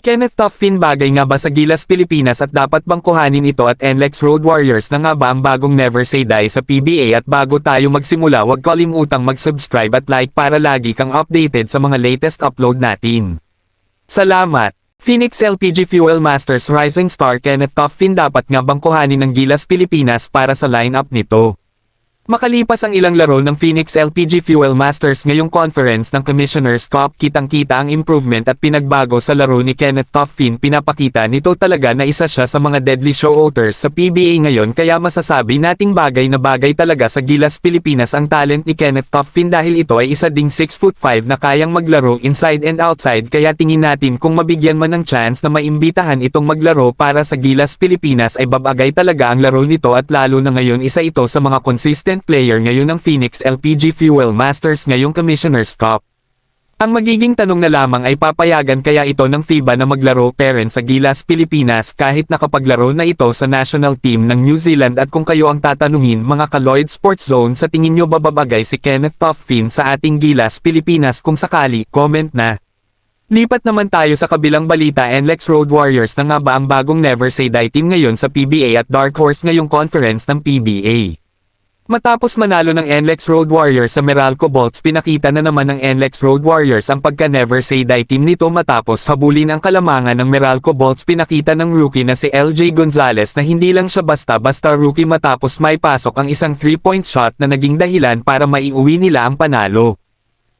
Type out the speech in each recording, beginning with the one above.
Kenneth Toughin, bagay nga ba sa Gilas Pilipinas at dapat bang kuhanin ito at NLEX Road Warriors na nga ba ang bagong Never Say Die sa PBA? At bago tayo magsimula, huwag kalimutang mag-subscribe at like para lagi kang updated sa mga latest upload natin. Salamat! Phoenix LPG Fuel Masters Rising Star Kenneth Toughin, dapat nga bang kuhanin ng Gilas Pilipinas para sa lineup nito? Makalipas ang ilang laro ng Phoenix LPG Fuel Masters ngayong conference ng Commissioner's Cup, kitang-kita ang improvement at pinagbago sa laro ni Kenneth Toughin. Pinapakita nito talaga na isa siya sa mga deadly show-outers sa PBA ngayon, kaya masasabi nating bagay na bagay talaga sa Gilas Pilipinas ang talent ni Kenneth Toughin dahil ito ay isa ding 6'5" na kayang maglaro inside and outside, kaya tingin natin kung mabigyan man ng chance na maimbitahan itong maglaro para sa Gilas Pilipinas ay babagay talaga ang laro nito, at lalo na ngayon isa ito sa mga consistent player ngayon ng Phoenix LPG Fuel Masters ngayong Commissioner's Cup. Ang magiging tanong na lamang ay papayagan kaya ito ng FIBA na maglaro pa rin sa Gilas Pilipinas kahit nakapaglaro na ito sa national team ng New Zealand? At kung kayo ang tatanungin mga ka-Lloyd Sports Zone, sa tingin nyo bababagay si Kenneth Toughin sa ating Gilas Pilipinas? Kung sakali, comment na. Lipat naman tayo sa kabilang balita. NLEX Road Warriors na nga ba ang bagong Never Say Die team ngayon sa PBA at dark horse ngayong conference ng PBA? Matapos manalo ng NLEX Road Warriors sa Meralco Bolts, pinakita na naman ng NLEX Road Warriors ang pagka-Never Say Die team nito matapos habulin ang kalamangan ng Meralco Bolts. Pinakita ng rookie na si LJ Gonzalez na hindi lang siya basta-basta rookie matapos may pasok ang isang 3-point shot na naging dahilan para maiuwi nila ang panalo.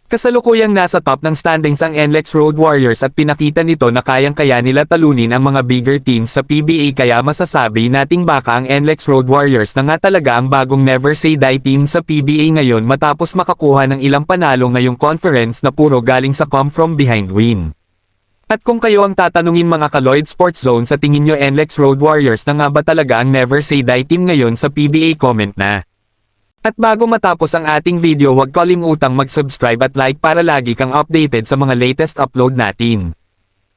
Kasalukuyang nasa top ng standings ang NLEX Road Warriors at pinakita nito na kayang-kaya nila talunin ang mga bigger teams sa PBA, kaya masasabi nating baka ang NLEX Road Warriors na nga talaga ang bagong Never Say Die team sa PBA ngayon matapos makakuha ng ilang panalo ngayong conference na puro galing sa come from behind win. At kung kayo ang tatanungin mga ka-Lloyd Sports Zone, sa tingin nyo NLEX Road Warriors na nga ba talaga ang Never Say Die team ngayon sa PBA? Comment na. At bago matapos ang ating video, huwag kalimutang mag-subscribe at like para lagi kang updated sa mga latest upload natin.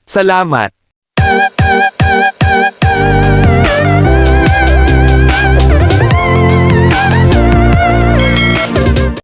Salamat!